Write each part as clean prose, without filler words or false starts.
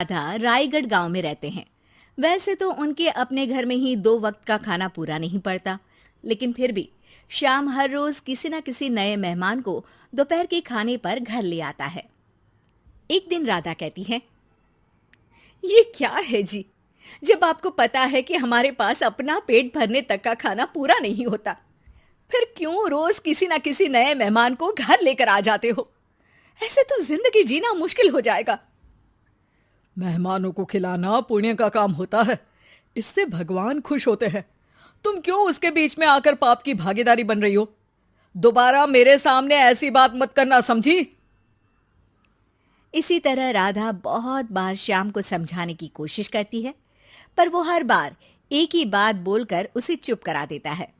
राधा रायगढ़ गांव में रहते हैं। वैसे तो उनके अपने घर में ही 2 वक्त का खाना पूरा नहीं पड़ता, लेकिन फिर भी श्याम हर रोज किसी न किसी नए मेहमान को दोपहर के खाने पर घर ले आता है। एक दिन राधा कहती है, ये क्या है जी, जब आपको पता है कि हमारे पास अपना पेट भरने तक का खाना पूरा नहीं होता, फिर क्यों रोज किसी न किसी नए मेहमान को घर लेकर आ जाते हो? ऐसे तो जिंदगी जीना मुश्किल हो जाएगा। मेहमानों को खिलाना पुण्य का काम होता है, इससे भगवान खुश होते हैं। तुम क्यों उसके बीच में आकर पाप की भागीदारी बन रही हो? दोबारा मेरे सामने ऐसी बात मत करना, समझी? इसी तरह राधा बहुत बार श्याम को समझाने की कोशिश करती है, पर वो हर बार एक ही बात बोलकर उसे चुप करा देता है।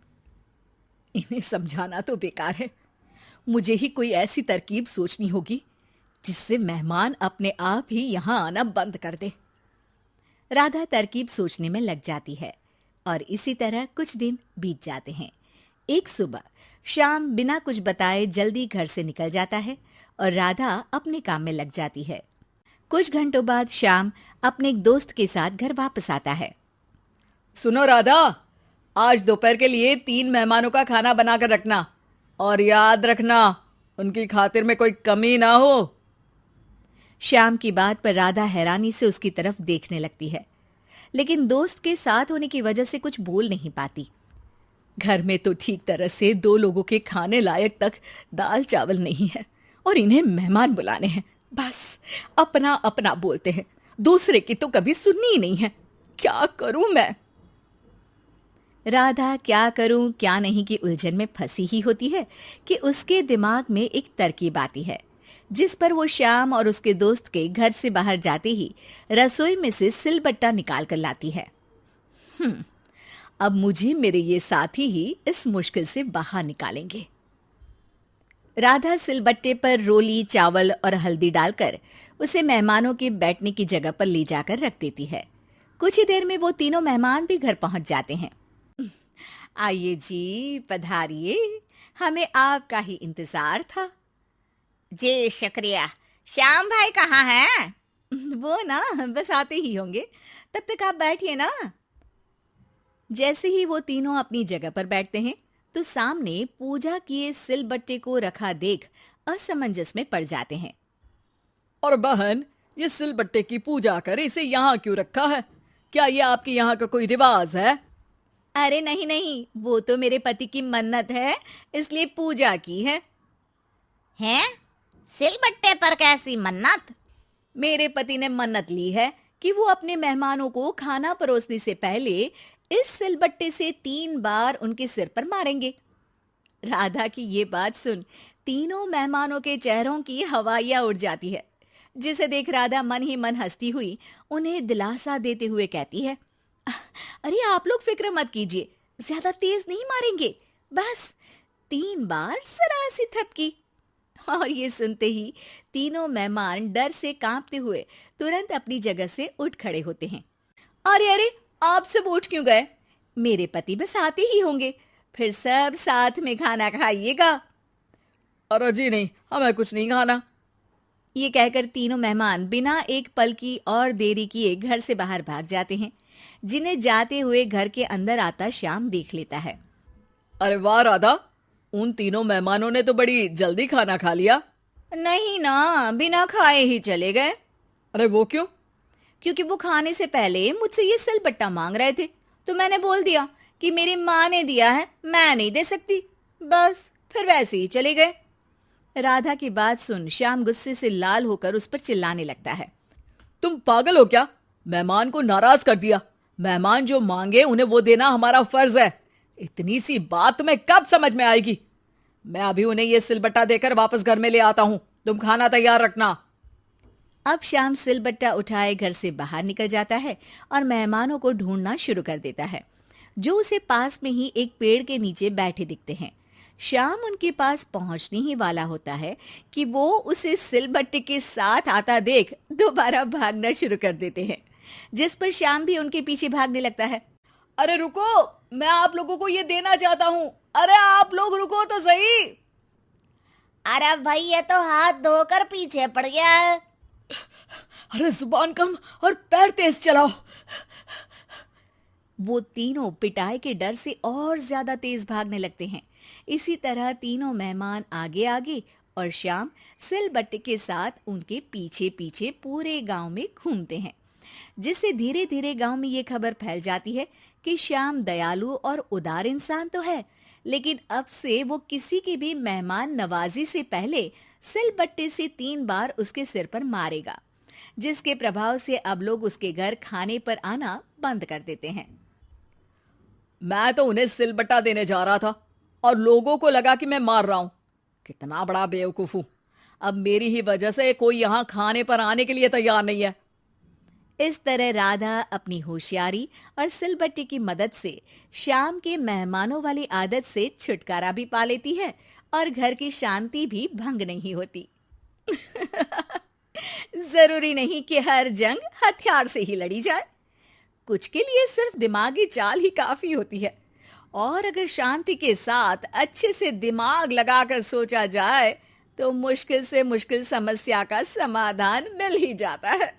इन्हें समझाना तो बेकार है, मुझे ही कोई ऐसी तरकीब सोचनी होगी जिससे मेहमान अपने आप ही यहां आना बंद कर दे। राधा तरकीब सोचने में लग जाती है और इसी तरह कुछ दिन बीत जाते हैं। एक सुबह श्याम बिना कुछ बताए जल्दी घर से निकल जाता है और राधा अपने काम में लग जाती है। कुछ घंटों बाद श्याम अपने एक दोस्त के साथ घर वापस आता है। सुनो राधा, आज दोपहर के लिए 3 मेहमानों का खाना बनाकर रखना, और याद रखना उनकी खातिर में कोई कमी ना हो। श्याम की बात पर राधा हैरानी से उसकी तरफ देखने लगती है, लेकिन दोस्त के साथ होने की वजह से कुछ बोल नहीं पाती। घर में तो ठीक तरह से 2 लोगों के खाने लायक तक दाल चावल नहीं है और इन्हें मेहमान बुलाने हैं। बस अपना अपना बोलते हैं, दूसरे की तो कभी सुननी ही नहीं है। क्या करूं मैं? राधा क्या करूं क्या नहीं की उलझन में फंसी ही होती है कि उसके दिमाग में एक तरकीब आती है, जिस पर वो श्याम और उसके दोस्त के घर से बाहर जाते ही रसोई में से सिलबट्टा निकाल कर लाती है। अब मुझे मेरे ये साथी ही इस मुश्किल से बाहर निकालेंगे। राधा सिलबट्टे पर रोली, चावल और हल्दी डालकर उसे मेहमानों के बैठने की जगह पर ले जाकर रख देती है। कुछ ही देर में वो तीनों मेहमान भी घर पहुंच जाते हैं। आइए जी, पधारिए, हमें आपका ही इंतजार था। जी शुक्रिया। श्याम भाई कहाँ हैं? वो ना बस आते ही होंगे, तब तक आप बैठिए ना। जैसे ही वो तीनों अपनी जगह पर बैठते हैं तो सामने पूजा किए सिलबट्टे को रखा देख असमंजस में पड़ जाते हैं। और बहन, ये सिलबट्टे की पूजा कर इसे यहाँ क्यों रखा है? क्या ये आपके यहाँ का कोई रिवाज है? अरे नहीं नहीं, वो तो मेरे पति की मन्नत है, इसलिए पूजा की है। हैं? सिलबट्टे पर कैसी मन्नत? मेरे पति ने मन्नत ली है कि वो अपने मेहमानों को खाना परोसने से पहले इस सिलबट्टे से 3 बार उनके सिर पर मारेंगे। राधा की ये बात सुन तीनों मेहमानों के चेहरों की हवाइयां उड़ जाती है, जिसे देख राधा मन ही मन हंसती हुई उन्हें दिलासा देते हुए कहती है, अरे आप लोग फिक्र मत कीजिए, ज्यादा तेज नहीं मारेंगे, बस 3 बार जरा सी थपकी। और ये सुनते ही तीनों मेहमान डर से कांपते हुए तुरंत अपनी जगह से उठ खड़े होते हैं। अरे अरे, आप सब उठ क्यों गए? मेरे पति बस आते ही होंगे, फिर सब साथ में खाना खाइएगा। अरे जी नहीं, हमें कुछ नहीं खाना। ये कहकर तीनों मेहमान बिना एक पल की और देरी किए घर से बाहर भाग जाते हैं, जिन्हें जाते हुए घर के अंदर आता श्याम देख लेता है। अरे वाह राधा, उन तीनों मेहमानों ने तो बड़ी जल्दी खाना खा लिया। नहीं ना, बिना खाए ही चले गए। अरे वो क्यों? क्योंकि वो खाने से पहले मुझसे ये सिलबट्टा मांग रहे थे, तो मैंने बोल दिया कि मेरी माँ ने दिया है, मैं नहीं दे सकती। बस फिर वैसे ही चले गए। राधा की बात सुन श्याम गुस्से से लाल होकर उस पर चिल्लाने लगता है। तुम पागल हो क्या? मेहमान को नाराज कर दिया। मेहमान जो मांगे उन्हें वो देना हमारा फर्ज है। इतनी सी बात तुम्हें कब समझ में आएगी? मैं अभी उन्हें ये सिलबट्टा देकर वापस घर में ले आता हूं, तुम खाना तैयार रखना। अब श्याम सिलबट्टा उठाए घर से बाहर निकल जाता है और मेहमानों को ढूंढना शुरू कर देता है, जो उसे पास में ही एक पेड़ के नीचे बैठे दिखते हैं। श्याम उनके पास पहुंचने ही वाला होता है कि वो उसे सिलबट्टे के साथ आता देख दोबारा भागना शुरू कर देते हैं, जिस पर श्याम भी उनके पीछे भागने लगता है। अरे रुको, मैं आप लोगों को ये देना चाहता हूं। अरे आप लोग रुको तो सही। अरे भाई, ये तो हाथ धोकर पीछे पड़ गया है। अरे जुबान कम और पैर तेज चलाओ। वो तीनों पिटाई के डर से और ज्यादा तेज भागने लगते हैं। इसी तरह तीनों मेहमान आगे आगे और श्याम सिलबट्टे के साथ उनके पीछे पीछे पूरे गांव में घूमते हैं, जिससे धीरे धीरे गांव में ये खबर फैल जाती है कि श्याम दयालु और उदार इंसान तो है, लेकिन अब से वो किसी की भी मेहमान नवाजी से पहले सिलबट्टे से 3 बार उसके सिर पर मारेगा, जिसके प्रभाव से अब लोग उसके घर खाने पर आना बंद कर देते हैं। मैं तो उन्हें सिलबट्टा देने जा रहा था और लोगों को लगा कि मैं मार रहा हूं। कितना बड़ा बेवकूफ हूं। अब मेरी ही वजह से कोई यहां खाने पर आने के लिए तैयार नहीं है। इस तरह राधा अपनी होशियारी और सिलबट्टे की मदद से श्याम के मेहमानों वाली आदत से छुटकारा भी पा लेती है और घर की शांति भी भंग नहीं होती। जरूरी नहीं कि हर जंग हथियार से ही लड़ी जाए। कुछ के लिए सिर्फ दिमागी चाल ही काफी होती है, और अगर शांति के साथ अच्छे से दिमाग लगाकर सोचा जाए तो मुश्किल से मुश्किल समस्या का समाधान मिल ही जाता है।